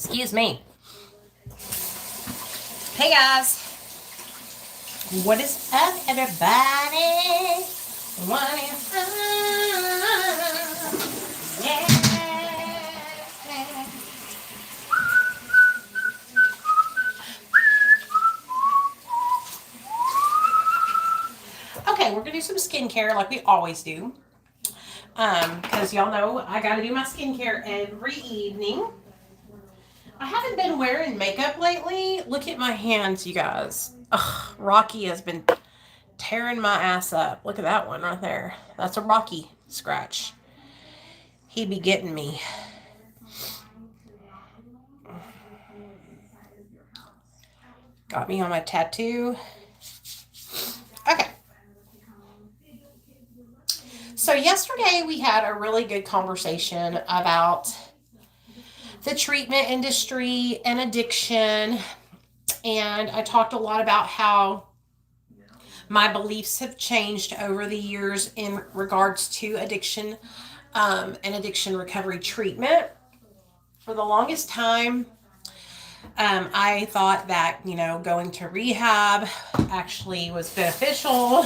Excuse me. Hey guys. What is up, everybody? What is up? Yeah. Okay, we're gonna do some skincare like we always do. Because y'all know I gotta do my skincare every evening. I haven't been wearing makeup lately. Look at my hands, you guys. Ugh, Rocky has been tearing my ass up. Look at that one right there. That's a Rocky scratch. He be getting me. Got me on my tattoo. Okay. So yesterday we had a really good conversation about the treatment industry and addiction. And I talked a lot about how my beliefs have changed over the years in regards to addiction and addiction recovery treatment. For the longest time, I thought that, going to rehab actually was beneficial.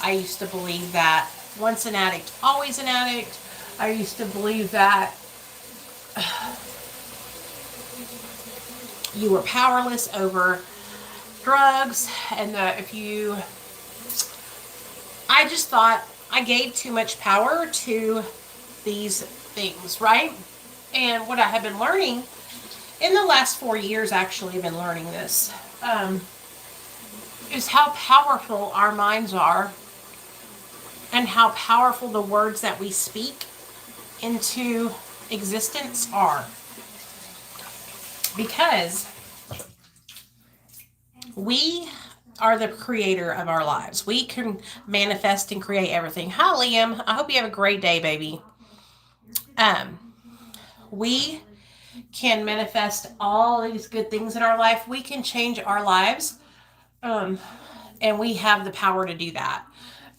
I used to believe that once an addict, always an addict. I used to believe that you were powerless over drugs, and that I just thought I gave too much power to these things, right? And what I have been learning in the last 4 years, actually, I've been learning this, is how powerful our minds are and how powerful the words that we speak into existence are. Because we are the creator of our lives. We can manifest and create everything. Hi, Liam. I hope you have a great day, baby. We can manifest all these good things in our life. We can change our lives. And we have the power to do that.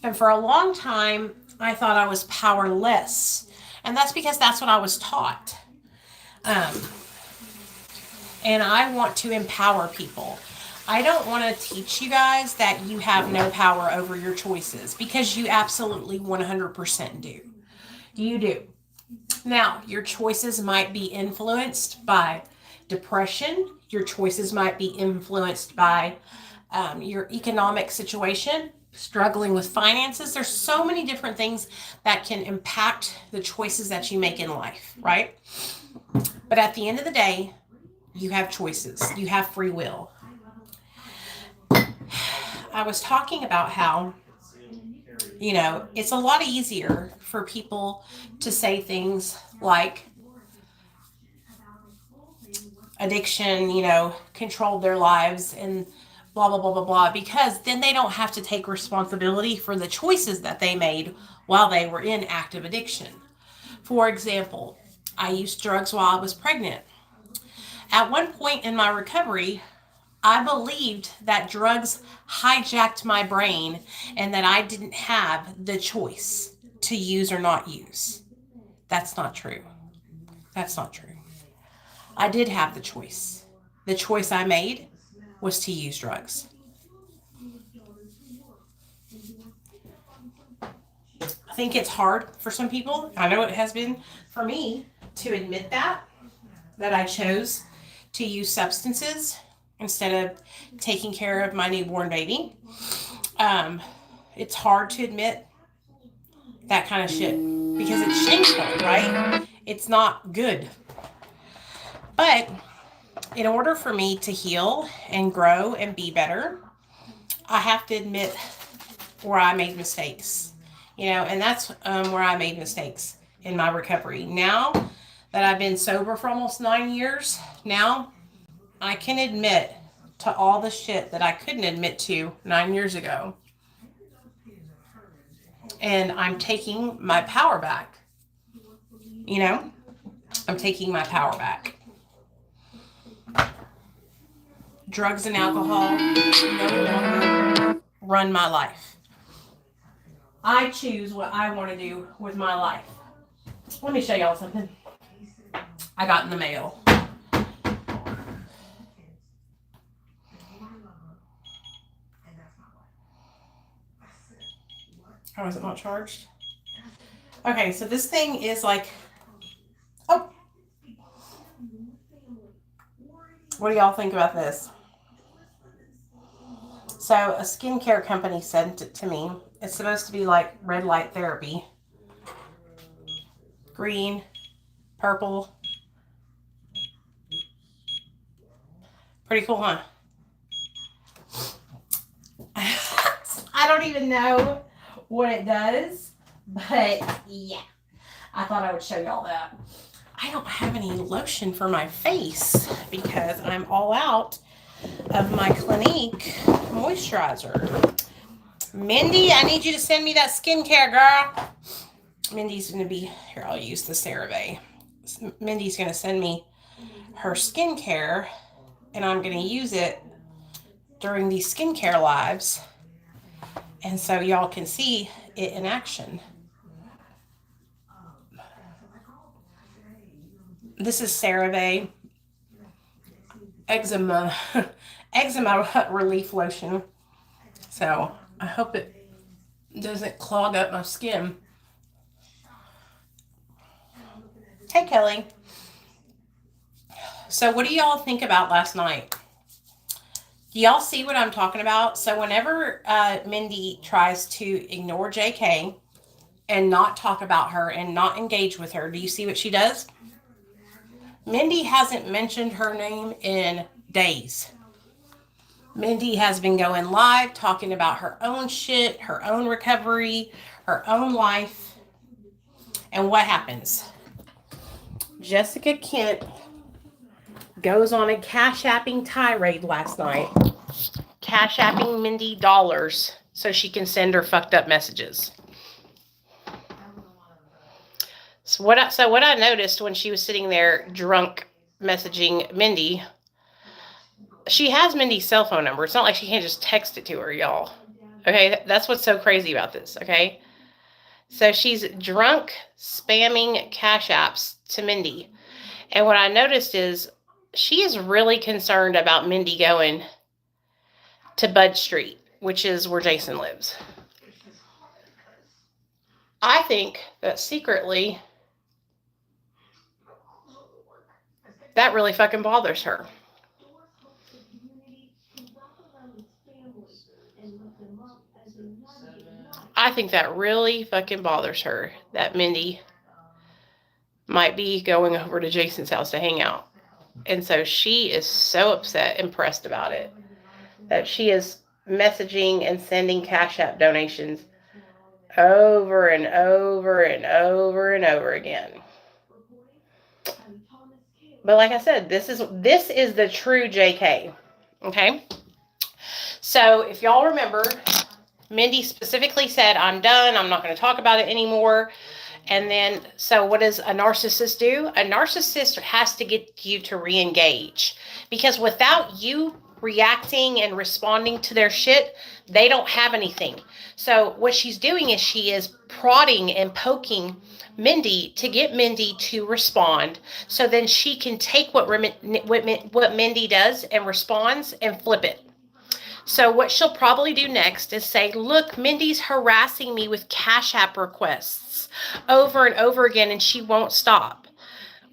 And for a long time, I thought I was powerless. And that's because that's what I was taught. And I want to empower people. I don't want to teach you guys that you have no power over your choices, because you absolutely 100% do. You do. Now, your choices might be influenced by depression. Your choices might be influenced by your economic situation, struggling with finances. There's so many different things that can impact the choices that you make in life, right? But at the end of the day, you have choices. You have free will. I was talking about how, it's a lot easier for people to say things like addiction, controlled their lives and blah, blah, blah, blah, blah, because then they don't have to take responsibility for the choices that they made while they were in active addiction. For example, I used drugs while I was pregnant. At one point in my recovery, I believed that drugs hijacked my brain and that I didn't have the choice to use or not use. That's not true. That's not true. I did have the choice. The choice I made was to use drugs. I think it's hard for some people. I know it has been for me to admit that I chose to use substances instead of taking care of my newborn baby. It's hard to admit that kind of shit because it's shameful, right? It's not good. But in order for me to heal and grow and be better, I have to admit where I made mistakes, and that's where I made mistakes in my recovery. Now that I've been sober for almost 9 years, now I can admit to all the shit that I couldn't admit to 9 years ago. And I'm taking my power back. I'm taking my power back. Drugs and alcohol no longer run my life. I choose what I want to do with my life. Let me show y'all something I got in the mail. Oh, is it not charged? Okay, so this thing is like, oh, what do y'all think about this? So a skincare company sent it to me. It's supposed to be like red light therapy. Green, purple. Pretty cool, huh? I don't even know what it does, but yeah, I thought I would show y'all that. I don't have any lotion for my face because I'm all out of my Clinique moisturizer. Mindy, I need you to send me that skincare, girl. Mindy's going to be here. I'll use the CeraVe. Mindy's going to send me her skincare, and I'm going to use it during these skincare lives, and so y'all can see it in action. This is CeraVe eczema relief lotion. So I hope it doesn't clog up my skin. Hey, Kelly. So what do y'all think about last night? Do y'all see what I'm talking about? So whenever Mindy tries to ignore JK and not talk about her and not engage with her, do you see what she does? Mindy hasn't mentioned her name in days. Mindy has been going live talking about her own shit, her own recovery, her own life. And what happens? Jessica Kent goes on a cash-apping tirade last night. Cash-apping Mindy dollars so she can send her fucked up messages. So what I noticed when she was sitting there drunk messaging Mindy, she has Mindy's cell phone number. It's not like she can't just text it to her, y'all. Okay, that's what's so crazy about this, okay? So she's drunk spamming cash apps to Mindy. And what I noticed is she is really concerned about Mindy going to Bud Street, which is where Jason lives. I think that secretly that really fucking bothers her. I think that really fucking bothers her that Mindy might be going over to Jason's house to hang out. And so she is so upset and pressed about it that she is messaging and sending Cash App donations over and over and over and over again. But like I said, this is the true JK. Okay? So if y'all remember, Mindy specifically said, I'm done. I'm not going to talk about it anymore. And then, so what does a narcissist do? A narcissist has to get you to re-engage. Because without you reacting and responding to their shit, they don't have anything. So what she's doing is she is prodding and poking Mindy to get Mindy to respond. So then she can take what Mindy does and responds and flip it. So what she'll probably do next is say, look, Mindy's harassing me with Cash App requests over and over again, and she won't stop.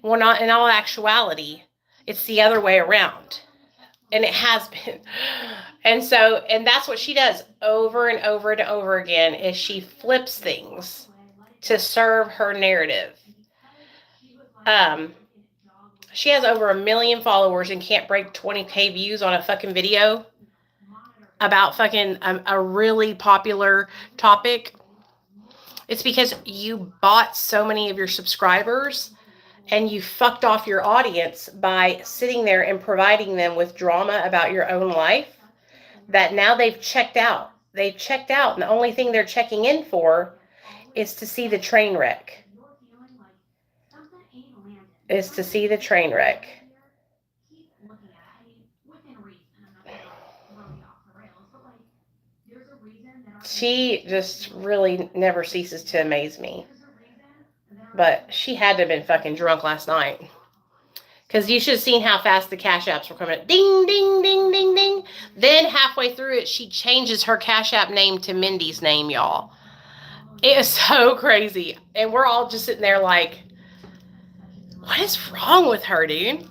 Well, not in all actuality, it's the other way around. And it has been. And that's what she does over and over and over again, is she flips things to serve her narrative. She has over 1 million followers and can't break 20K views on a fucking video about fucking a really popular topic. It's because you bought so many of your subscribers and you fucked off your audience by sitting there and providing them with drama about your own life, that now they've checked out. They've checked out, and the only thing they're checking in for is to see the train wreck. She just really never ceases to amaze me. But she had to have been fucking drunk last night. Because you should have seen how fast the Cash Apps were coming. Ding, ding, ding, ding, ding. Then halfway through it, she changes her Cash App name to Mindy's name, y'all. It is so crazy. And we're all just sitting there like, what is wrong with her, dude?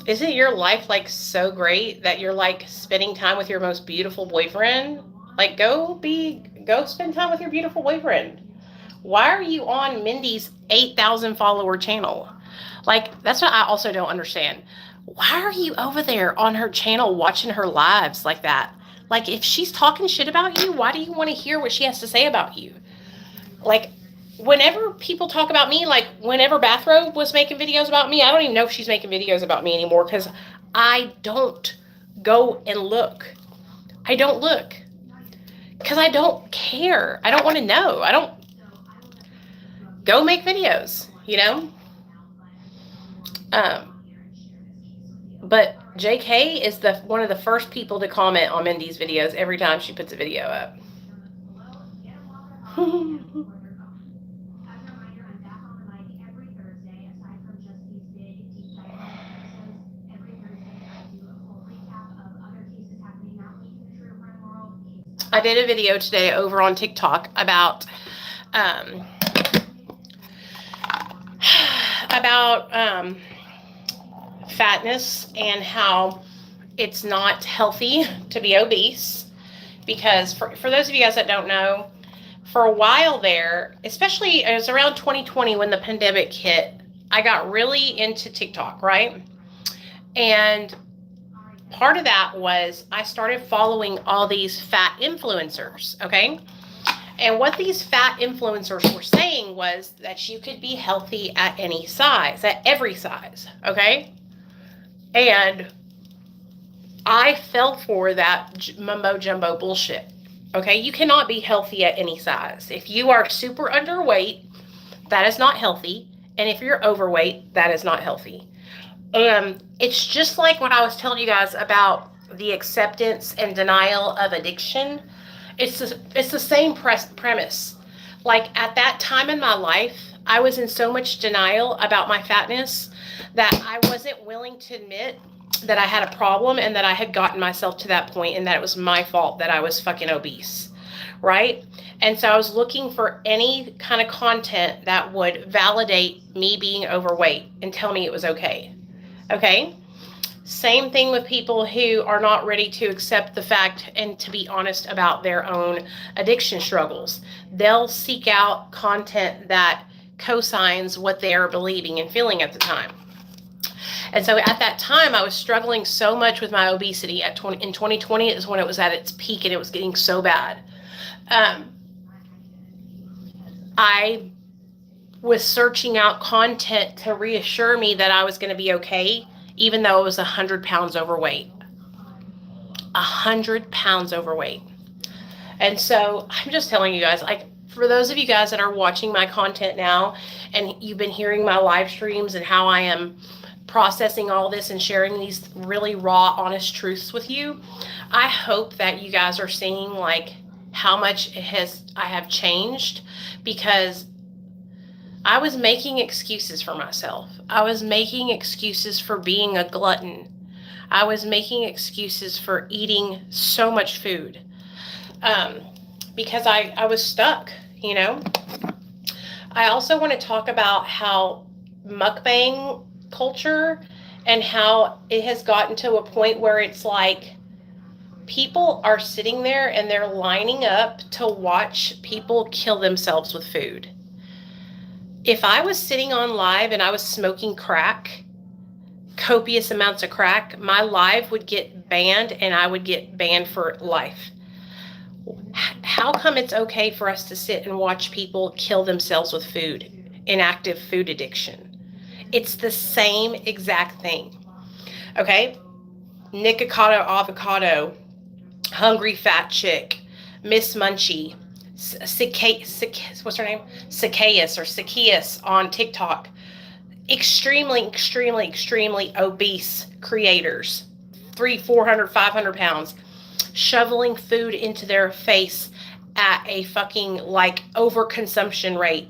Isn't your life like so great that you're like spending time with your most beautiful boyfriend? Like go spend time with your beautiful boyfriend. Why are you on Mindy's 8,000 follower channel? Like, that's what I also don't understand. Why are you over there on her channel watching her lives like that? Like, if she's talking shit about you, why do you want to hear what she has to say about you? Like, whenever people talk about me, like, whenever Bathrobe was making videos about me, I don't even know if she's making videos about me anymore because I don't go and look. I don't look because I don't care. I don't want to know. I don't go make videos, you know? But JK is the one of the first people to comment on Mindy's videos every time she puts a video up. I did a video today over on TikTok about um, fatness and how it's not healthy to be obese. Because for those of you guys that don't know, for a while there, especially it was around 2020 when the pandemic hit, I got really into TikTok, right? And part of that was I started following all these fat influencers, okay? And what these fat influencers were saying was that you could be healthy at any size, at every size, okay? And I fell for that mumbo jumbo bullshit. Okay, you cannot be healthy at any size. If you are super underweight, that is not healthy. And if you're overweight, that is not healthy. And it's just like what I was telling you guys about the acceptance and denial of addiction. It's the same premise. Like at that time in my life, I was in so much denial about my fatness that I wasn't willing to admit that I had a problem and that I had gotten myself to that point and that it was my fault that I was fucking obese, right? And so I was looking for any kind of content that would validate me being overweight and tell me it was okay. Okay? Same thing with people who are not ready to accept the fact and to be honest about their own addiction struggles. They'll seek out content that cosigns what they are believing and feeling at the time. And so at that time, I was struggling so much with my obesity. In 2020 is when it was at its peak and it was getting so bad. I was searching out content to reassure me that I was going to be okay, even though I was 100 pounds overweight. 100 pounds overweight. And so I'm just telling you guys, like, for those of you guys that are watching my content now and you've been hearing my live streams and how I am processing all this and sharing these really raw, honest truths with you, I hope that you guys are seeing like how much I have changed, because I was making excuses for myself. I was making excuses for being a glutton. I was making excuses for eating so much food because I was stuck, you know. I also want to talk about how mukbang culture and how it has gotten to a point where it's like people are sitting there and they're lining up to watch people kill themselves with food. If I was sitting on live and I was smoking crack, copious amounts of crack, my live would get banned and I would get banned for life. How come it's okay for us to sit and watch people kill themselves with food, inactive food addiction? It's the same exact thing. Okay? Nikocado avocado, hungry fat chick, Miss Munchie, what's her name? Zacchaeus on TikTok. Extremely obese creators, 300, 400, 500 pounds, shoveling food into their face at a fucking like overconsumption rate.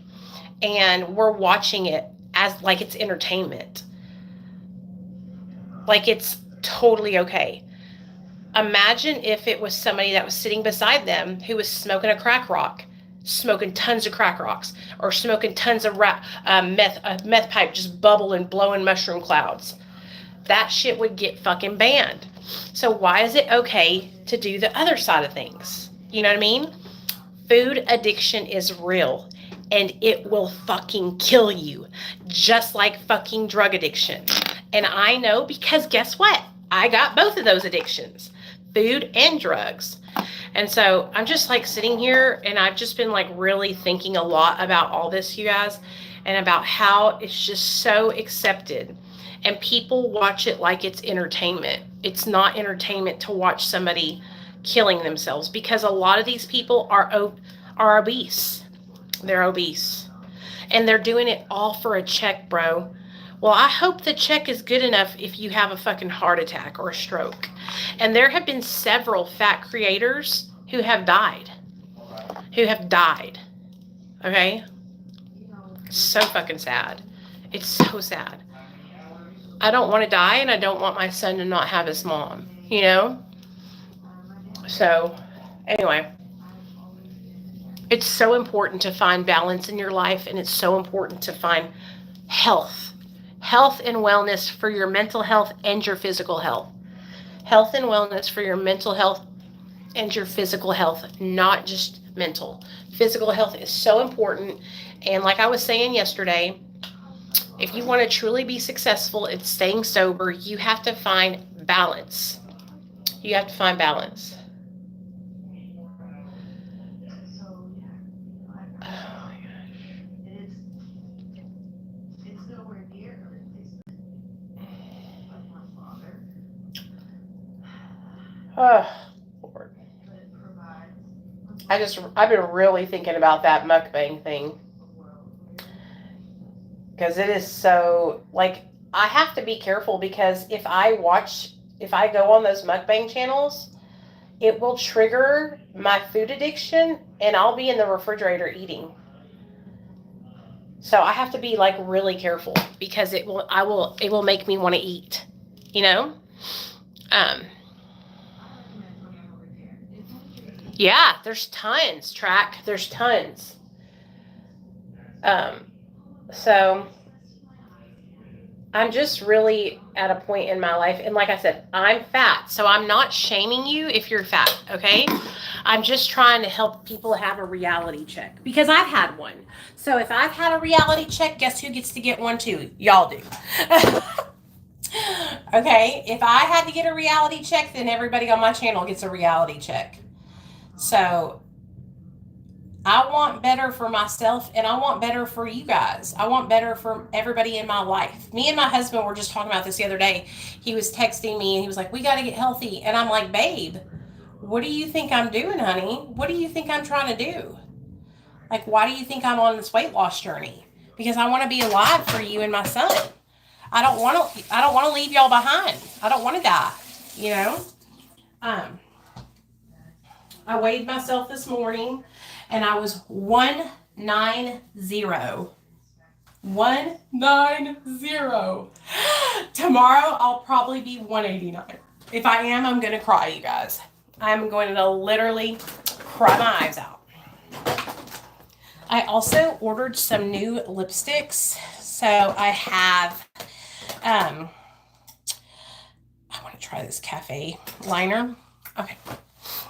and we're watching it as like it's entertainment. Like it's totally okay. Imagine if it was somebody that was sitting beside them who was smoking a crack rock, smoking tons of crack rocks, or smoking tons of meth pipe, just bubbling, blowing mushroom clouds. That shit would get fucking banned. So why is it okay to do the other side of things? You know what I mean? Food addiction is real, and it will fucking kill you, just like fucking drug addiction. And I know because guess what? I got both of those addictions, food and drugs. And so I'm just like sitting here, and I've just been like really thinking a lot about all this, you guys, and about how it's just so accepted. And people watch it like it's entertainment. It's not entertainment to watch somebody killing themselves, because a lot of these people are obese. They're obese. And they're doing it all for a check, bro. Well, I hope the check is good enough if you have a fucking heart attack or a stroke. And there have been several fat creators who have died. Who have died. Okay? So fucking sad. It's so sad. I don't want to die, and I don't want my son to not have his mom. You know? So, anyway. It's so important to find balance in your life, and it's so important to find health. Health and wellness for your mental health and your physical health. Health and wellness for your mental health and your physical health, not just mental. Physical health is so important. And like I was saying yesterday, if you want to truly be successful in staying sober, you have to find balance. You have to find balance. Oh, Lord. I've been really thinking about that mukbang thing. Because it is so, like, I have to be careful, because if I go on those mukbang channels, it will trigger my food addiction, and I'll be in the refrigerator eating. So I have to be like really careful, because it will make me want to eat, you know? Yeah, there's tons, there's tons. So I'm just really at a point in my life, and like I said, I'm fat, so I'm not shaming you if you're fat, okay? I'm just trying to help people have a reality check, because I've had one. So if I've had a reality check, guess who gets to get one too? Y'all do. Okay, if I had to get a reality check, then everybody on my channel gets a reality check. So I want better for myself, and I want better for you guys. I want better for everybody in my life. Me and my husband were just talking about this the other day. He was texting me, and he was like, we got to get healthy. And I'm like, babe, what do you think I'm doing, honey? What do you think I'm trying to do? Like, why do you think I'm on this weight loss journey? Because I want to be alive for you and my son. I don't want to leave y'all behind. I don't want to die, you know? I weighed myself this morning, and I was 190. 190. Tomorrow I'll probably be 189. If I am, I'm going to cry, you guys. I'm going to literally cry my eyes out. I also ordered some new lipsticks. So I have, I want to try this cafe liner. Okay.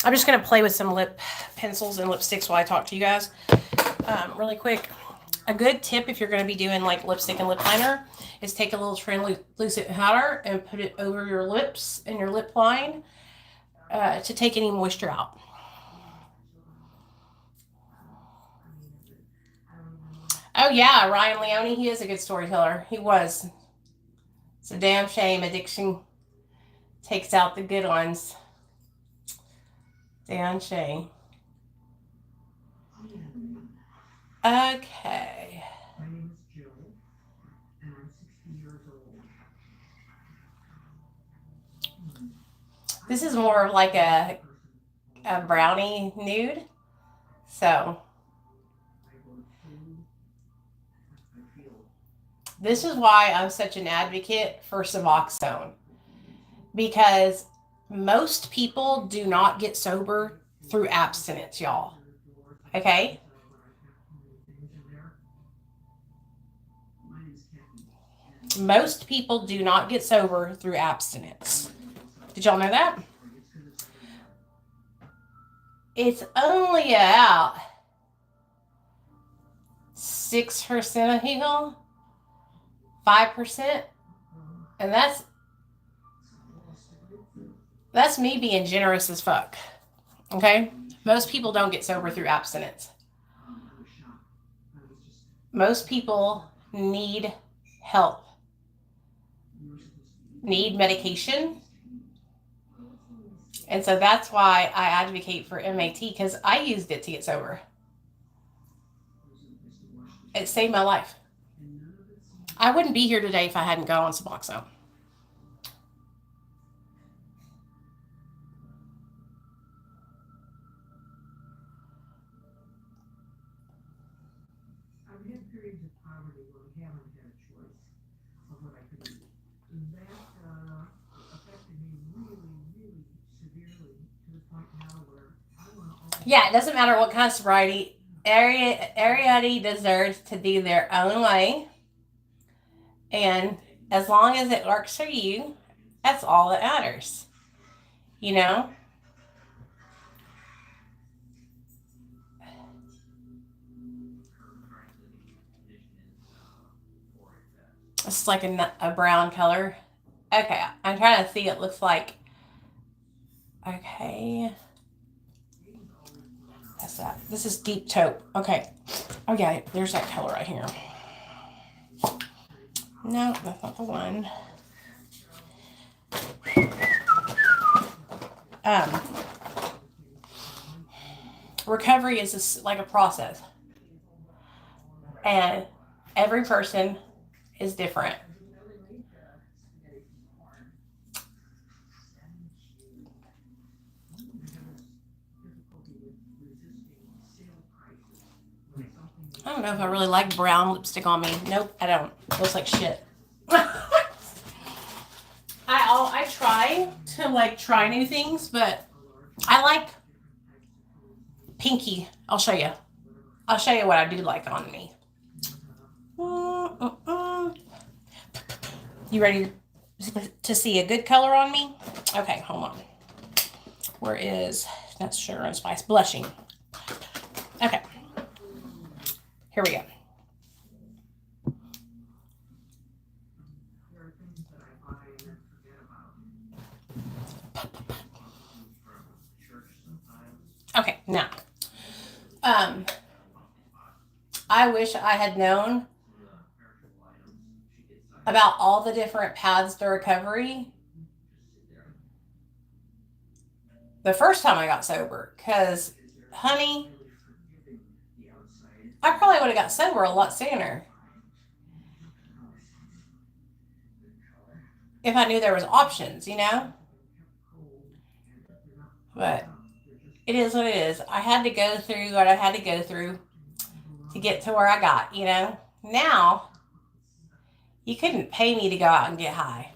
I'm just going to play with some lip pencils and lipsticks while I talk to you guys. Really quick. A good tip if you're going to be doing like lipstick and lip liner is take a little translucent powder and put it over your lips and your lip line to take any moisture out. Oh yeah, Ryan Leone, he is a good storyteller. He was. It's a damn shame addiction takes out the good ones. Damn shame. Okay. My name is Jill, and I'm 60 years old. This is more of like a brownie nude. So. This is why I'm such an advocate for Suboxone, because most people do not get sober through abstinence, y'all. Okay? Most people do not get sober through abstinence. Did y'all know that? It's only about 6% of people, 5%, and that's me being generous as fuck. Okay? Most people don't get sober through abstinence. Most people need help, need medication. And so that's why I advocate for MAT, because I used it to get sober. It saved my life. I wouldn't be here today if I hadn't gone on Suboxone. I've had periods of poverty where we haven't had a choice of what I could eat. That affected me really, really severely to the point now where I want to always. Yeah, it doesn't matter what kind of sobriety. Everybody deserves to do their own way. And as long as it works for you, that's all that matters. You know? It's like a brown color. Okay, I'm trying to see. It looks like. Okay. That's that. This is deep taupe. Okay. Oh yeah, there's that color right here. No, that's not the one. Recovery is like a process, and every person is different. I don't know if I really like brown lipstick on me. Nope, I don't. It looks like shit. I try to like try new things, but I like pinky. I'll show you. I'll show you what I do like on me. You ready to see a good color on me? Okay, hold on. Where is, that's sugar and spice, blushing. Okay. Here we go. Okay, now, I wish I had known about all the different paths to recovery the first time I got sober, because, honey, I probably would have got sober a lot sooner if I knew there was options, you know? But it is what it is. I had to go through what I had to go through to get to where I got, you know? Now, you couldn't pay me to go out and get high.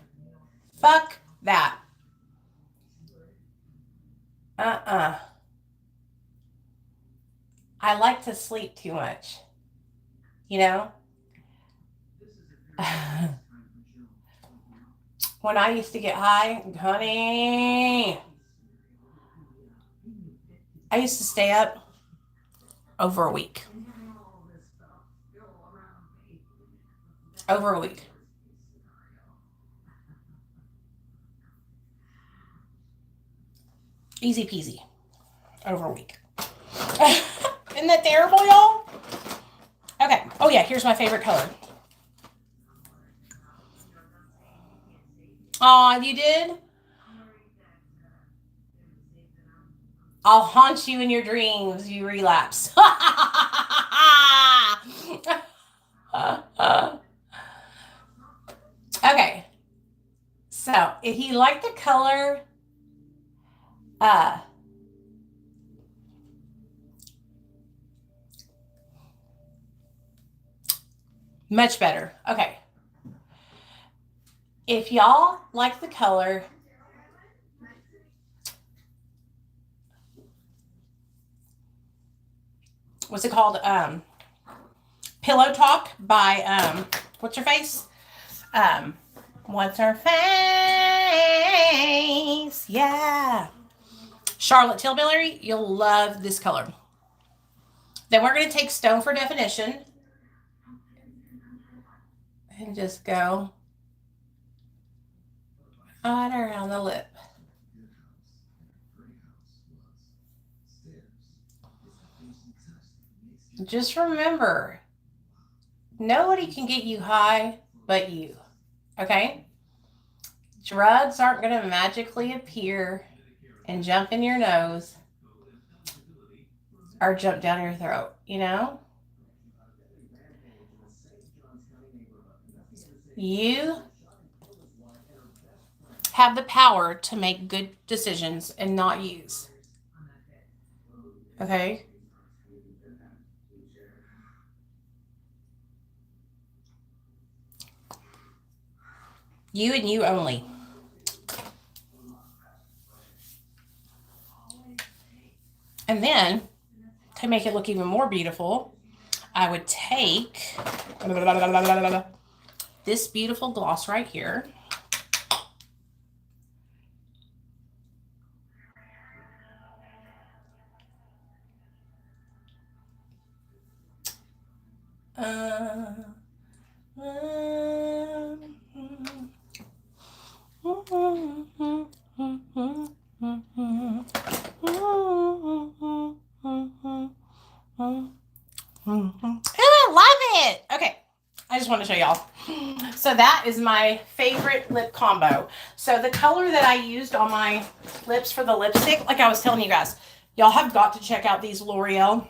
Fuck that. I like to sleep too much, you know? When I used to get high, honey, I used to stay up over a week. Over a week. Easy peasy. Over a week. Isn't that terrible, y'all? Okay. Oh, yeah. Here's my favorite color. Aw, you did? I'll haunt you in your dreams. You relapse. Okay. So, if you like the color, much better. Okay. If y'all like the color, what's it called? Pillow Talk by what's her face? What's her face? Yeah. Charlotte Tilbury, you'll love this color. Then we're going to take Stone for Definition and just go right around the lip. Just remember, nobody can get you high but you. Okay? Drugs aren't going to magically appear and jump in your nose or jump down your throat, you know? You have the power to make good decisions and not use. Okay? You and you only. And then, to make it look even more beautiful, I would take this beautiful gloss right here. I love it. Okay, I just want to show y'all. So that is my favorite lip combo. So the color that I used on my lips for the lipstick, like I was telling you guys, y'all have got to check out these L'Oreal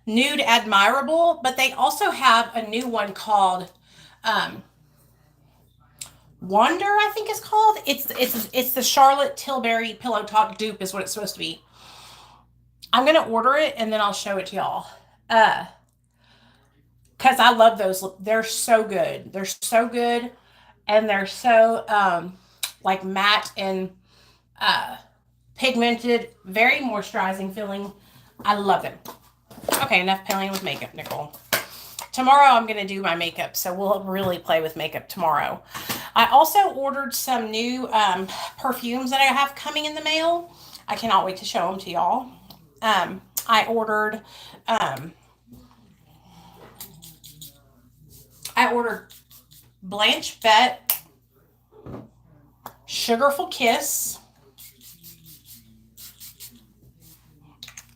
Nude Admirable, but they also have a new one called Wonder, I think it's called. It's the Charlotte Tilbury Pillow Talk dupe is what it's supposed to be. I'm gonna order it and then I'll show it to y'all. Because I love those. They're so good. They're so good, and they're so like matte and pigmented, very moisturizing feeling. I love them. Okay, enough playing with makeup, Nicole. Tomorrow I'm going to do my makeup, so we'll really play with makeup tomorrow. I also ordered some new perfumes that I have coming in the mail. I cannot wait to show them to y'all. I ordered Blanche Bette Sugarful Kiss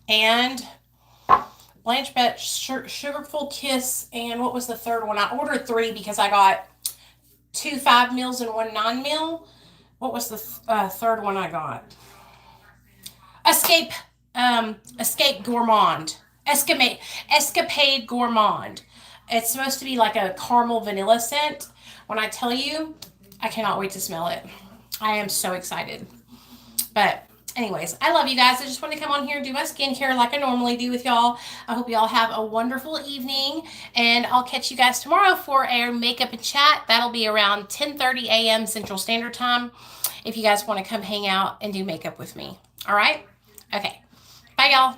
and Blanche Bette Sugarful Kiss, and what was the third one? I ordered 3 because I got 2 5 mils and 1 9 mil. What was the third one I got? Escape Gourmand. Escapade Gourmand. It's supposed to be like a caramel vanilla scent. When I tell you, I cannot wait to smell it. I am so excited. But anyways, I love you guys. I just want to come on here and do my skincare like I normally do with y'all. I hope y'all have a wonderful evening, and I'll catch you guys tomorrow for our makeup and chat. That'll be around 10:30 a.m. Central Standard Time if you guys want to come hang out and do makeup with me. All right? Okay. Bye, y'all.